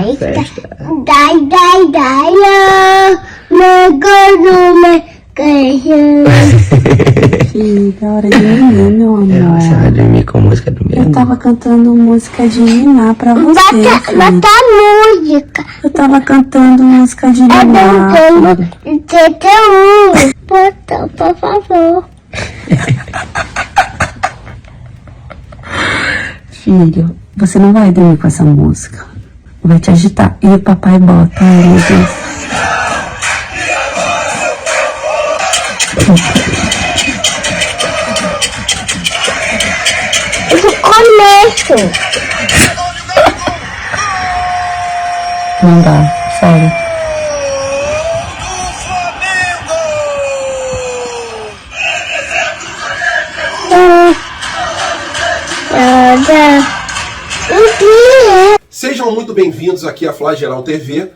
festa. Filho, é hora de dormir, meu amor. Você vai dormir com música do meu? Eu tava cantando música de ninar pra você, filho. Bota música. Eu tava cantando música de ninar. TT1. Bota, por favor. Filho, você não vai dormir com essa música. Vai te agitar. E o papai bota, ai meu Deus. Do começo. Não dá, sério. Sejam muito bem-vindos aqui à Flageral TV.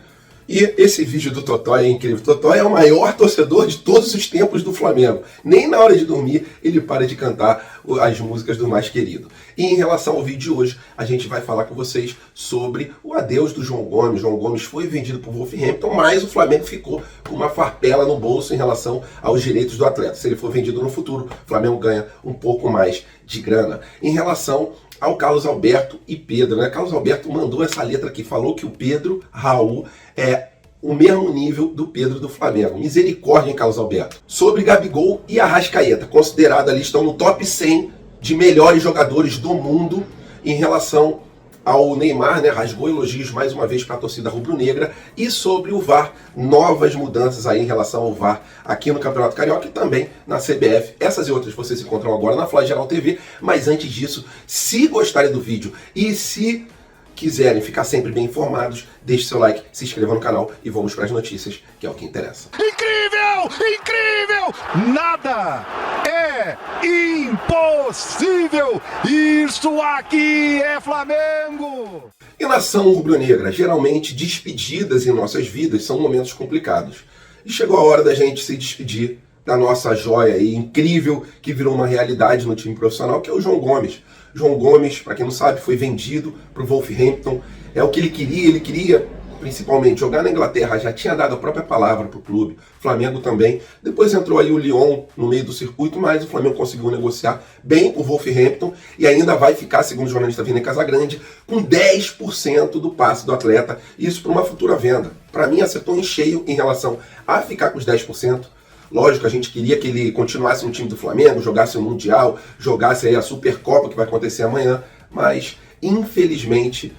E esse vídeo do Totó é incrível. Totó é o maior torcedor de todos os tempos do Flamengo. Nem na hora de dormir ele para de cantar as músicas do mais querido. E em relação ao vídeo de hoje, a gente vai falar com vocês sobre o adeus do João Gomes. João Gomes foi vendido por Wolverhampton, mas o Flamengo ficou com uma farpela no bolso em relação aos direitos do atleta. Se ele for vendido no futuro, o Flamengo ganha um pouco mais de grana. Em relação ao Carlos Alberto e Pedro, né? Carlos Alberto mandou essa letra aqui, falou que o Pedro Raul é o mesmo nível do Pedro do Flamengo. Misericórdia, hein, Carlos Alberto? Sobre Gabigol e Arrascaeta, considerado ali, estão no top 100 de melhores jogadores do mundo em relação ao Neymar, né? Rasgou elogios mais uma vez para a torcida rubro-negra. E sobre o VAR, novas mudanças aí em relação ao VAR aqui no Campeonato Carioca e também na CBF. Essas e outras vocês encontram agora na Flageral TV. Mas antes disso, se gostarem do vídeo e se quiserem ficar sempre bem informados, deixe seu like, se inscreva no canal e vamos para as notícias, que é o que interessa. Incrível! Incrível! Nada é impossível! Isso aqui é Flamengo! E nação rubro-negra, geralmente despedidas em nossas vidas são momentos complicados. E chegou a hora da gente se despedir da nossa joia aí, incrível, que virou uma realidade no time profissional, que é o João Gomes. João Gomes, para quem não sabe, foi vendido para o Wolverhampton. É o que ele queria principalmente jogar na Inglaterra, já tinha dado a própria palavra para o clube, Flamengo também. Depois entrou aí o Lyon no meio do circuito, mas o Flamengo conseguiu negociar bem com o Wolverhampton e ainda vai ficar, segundo o jornalista Vini Casagrande, com 10% do passe do atleta, isso para uma futura venda. Para mim acertou em cheio em relação a ficar com os 10%. Lógico, a gente queria que ele continuasse no time do Flamengo, jogasse o Mundial, jogasse aí a Supercopa que vai acontecer amanhã, mas infelizmente,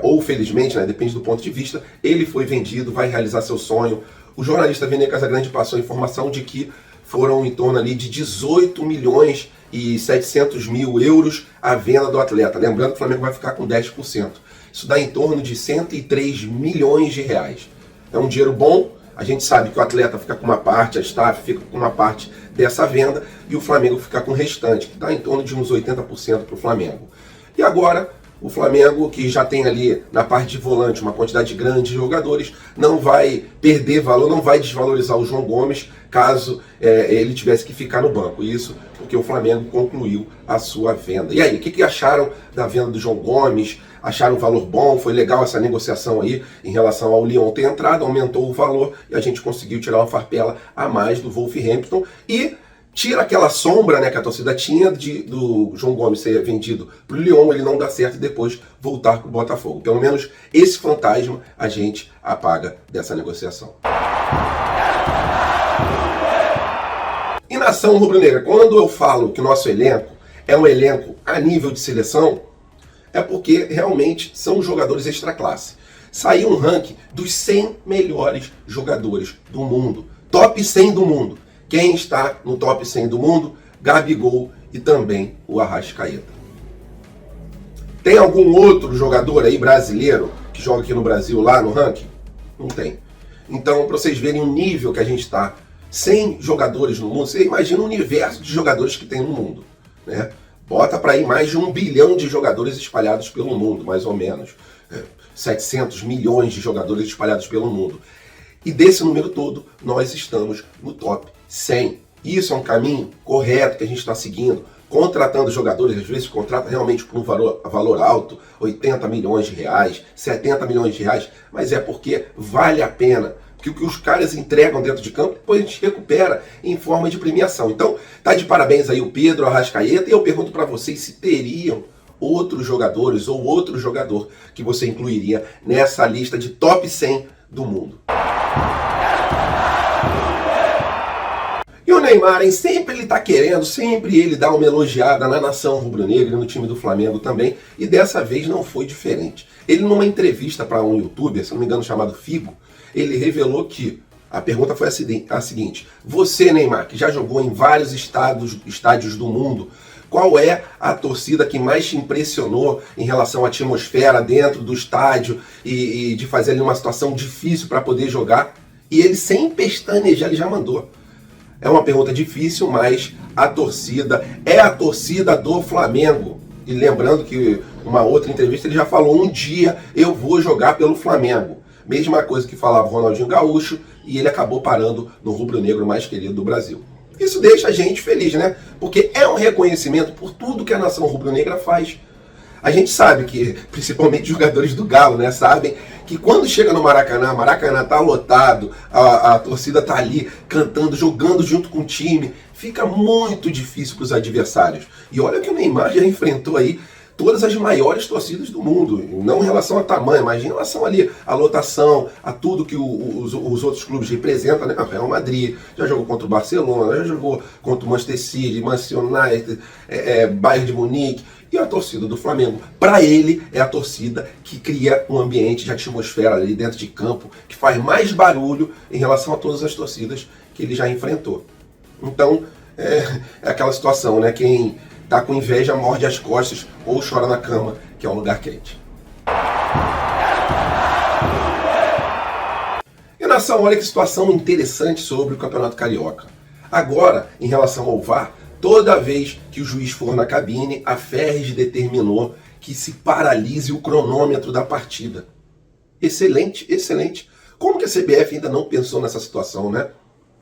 ou felizmente, né, depende do ponto de vista, ele foi vendido, vai realizar seu sonho. O jornalista Vini Casagrande passou a informação de que foram em torno ali de 18 milhões e 700 mil euros a venda do atleta. Lembrando que o Flamengo vai ficar com 10%. Isso dá em torno de 103 milhões de reais. É um dinheiro bom. A gente sabe que o atleta fica com uma parte, a staff fica com uma parte dessa venda e o Flamengo fica com o restante, que está em torno de uns 80% para o Flamengo. E agora, o Flamengo, que já tem ali na parte de volante uma quantidade grande de jogadores, não vai perder valor, não vai desvalorizar o João Gomes caso ele tivesse que ficar no banco. Isso porque o Flamengo concluiu a sua venda. E aí, o que acharam da venda do João Gomes? Acharam o valor bom? Foi legal essa negociação aí em relação ao Lyon ter entrado, aumentou o valor e a gente conseguiu tirar uma farpela a mais do Wolverhampton e tira aquela sombra, né, que a torcida tinha do João Gomes ser vendido para o Lyon, ele não dar certo e depois voltar para o Botafogo. Pelo menos esse fantasma a gente apaga dessa negociação. E nação rubro-negra, quando eu falo que o nosso elenco é um elenco a nível de seleção, é porque realmente são jogadores extra-classe. Saiu um ranking dos 100 melhores jogadores do mundo. Top 100 do mundo. Quem está no top 100 do mundo? Gabigol e também o Arrascaeta. Tem algum outro jogador aí brasileiro que joga aqui no Brasil lá no ranking? Não tem. Então, para vocês verem o nível que a gente está, 100 jogadores no mundo, você imagina o universo de jogadores que tem no mundo, né? Bota para aí mais de 1 bilhão de jogadores espalhados pelo mundo, mais ou menos. 700 milhões de jogadores espalhados pelo mundo. E desse número todo, nós estamos no top 100. Isso é um caminho correto que a gente está seguindo. contratando jogadores, às vezes contrata realmente por um valor alto, 80 milhões de reais, 70 milhões de reais, mas é porque vale a pena. Porque o que os caras entregam dentro de campo, depois a gente recupera em forma de premiação. Então, tá de parabéns aí o Pedro Arrascaeta, e eu pergunto para vocês se teriam outros jogadores ou outro jogador que você incluiria nessa lista de top 100 do mundo. E o Neymar, hein, sempre ele tá querendo, sempre ele dá uma elogiada na nação rubro-negra, no time do Flamengo também, e dessa vez não foi diferente. Ele, numa entrevista para um youtuber, se não me engano chamado Figo, ele revelou que a pergunta foi a seguinte: você, Neymar, que já jogou em vários estádios do mundo, qual é a torcida que mais te impressionou em relação à atmosfera dentro do estádio e de fazer ali uma situação difícil para poder jogar? E ele, sem pestanejar, ele já mandou. É uma pergunta difícil, mas a torcida é a torcida do Flamengo. E lembrando que uma outra entrevista ele já falou: um dia eu vou jogar pelo Flamengo. Mesma coisa que falava o Ronaldinho Gaúcho, e ele acabou parando no rubro-negro mais querido do Brasil. Isso deixa a gente feliz, né? Porque é um reconhecimento por tudo que a nação rubro-negra faz. A gente sabe que, principalmente jogadores do Galo, né, sabem que quando chega no Maracanã, Maracanã tá lotado, a torcida tá ali cantando, jogando junto com o time, fica muito difícil para os adversários. E olha que o Neymar já enfrentou aí todas as maiores torcidas do mundo, não em relação a tamanho, mas em relação ali à lotação, a tudo que os outros clubes representam, né? O Real Madrid já jogou contra o Barcelona, já jogou contra o Manchester City, Manchester United, Bayern de Munique, e a torcida do Flamengo, para ele, é a torcida que cria um ambiente de atmosfera ali dentro de campo, que faz mais barulho em relação a todas as torcidas que ele já enfrentou. Então, é aquela situação, né? Quem tá com inveja morde as costas ou chora na cama, que é um lugar quente. E nação, olha que situação interessante sobre o Campeonato Carioca. Agora, em relação ao VAR, toda vez que o juiz for na cabine, a Ferres determinou que se paralise o cronômetro da partida. Excelente, excelente. Como que a CBF ainda não pensou nessa situação, né?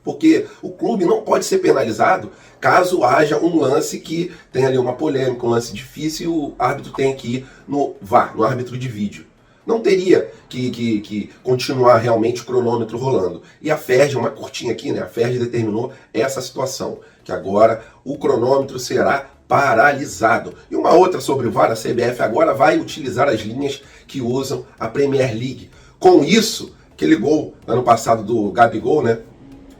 Porque o clube não pode ser penalizado caso haja um lance que tem ali uma polêmica, um lance difícil, e o árbitro tem que ir no VAR, no árbitro de vídeo. Não teria que continuar realmente o cronômetro rolando. E a FERJ, uma curtinha aqui, né? A FERJ determinou essa situação, que agora o cronômetro será paralisado. E uma outra sobre o VAR, a CBF agora vai utilizar as linhas que usam a Premier League. Com isso, aquele gol ano passado do Gabigol, né?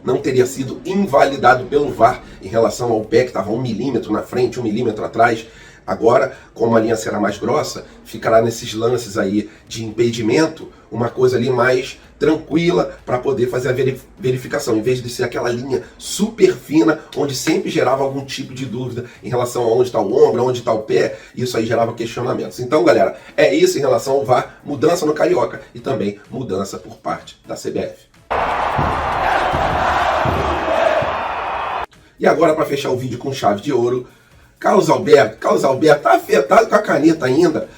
Não teria sido invalidado pelo VAR em relação ao pé que estava 1 milímetro na frente, 1 milímetro atrás. Agora, como a linha será mais grossa, ficará nesses lances aí de impedimento, uma coisa ali mais tranquila para poder fazer a verificação, em vez de ser aquela linha super fina, onde sempre gerava algum tipo de dúvida em relação a onde está o ombro, onde está o pé, isso aí gerava questionamentos. Então, galera, é isso em relação ao VAR, mudança no Carioca e também mudança por parte da CBF. E agora, para fechar o vídeo com chave de ouro, Carlos Alberto tá afetado com a caneta ainda.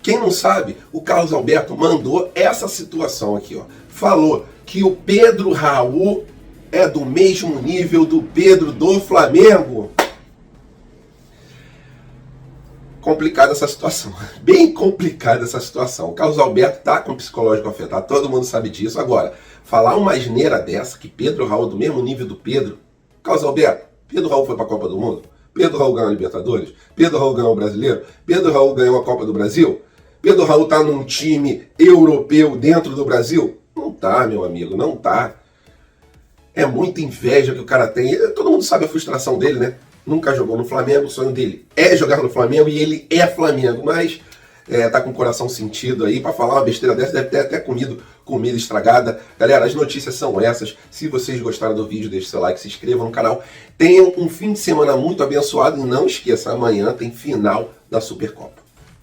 Quem não sabe, o Carlos Alberto mandou essa situação aqui, ó. Falou que o Pedro Raul é do mesmo nível do Pedro do Flamengo. Complicada essa situação, bem complicada essa situação. O Carlos Alberto tá com o psicológico afetado, todo mundo sabe disso. Agora, falar uma asneira dessa, que Pedro Raul é do mesmo nível do Pedro. Carlos Alberto, Pedro Raul foi para a Copa do Mundo? Pedro Raul ganhou a Libertadores? Pedro Raul ganhou o Brasileiro? Pedro Raul ganhou a Copa do Brasil? Pedro Raul tá num time europeu dentro do Brasil? Não tá, meu amigo, não tá. É muita inveja que o cara tem. Todo mundo sabe a frustração dele, né? Nunca jogou no Flamengo, o sonho dele é jogar no Flamengo e ele é Flamengo, mas tá com o coração sentido aí. Para falar uma besteira dessa, deve ter até comido comida estragada. Galera, as notícias são essas. Se vocês gostaram do vídeo, deixe seu like, se inscrevam no canal. Tenham um fim de semana muito abençoado e não esqueça, amanhã tem final da Supercopa.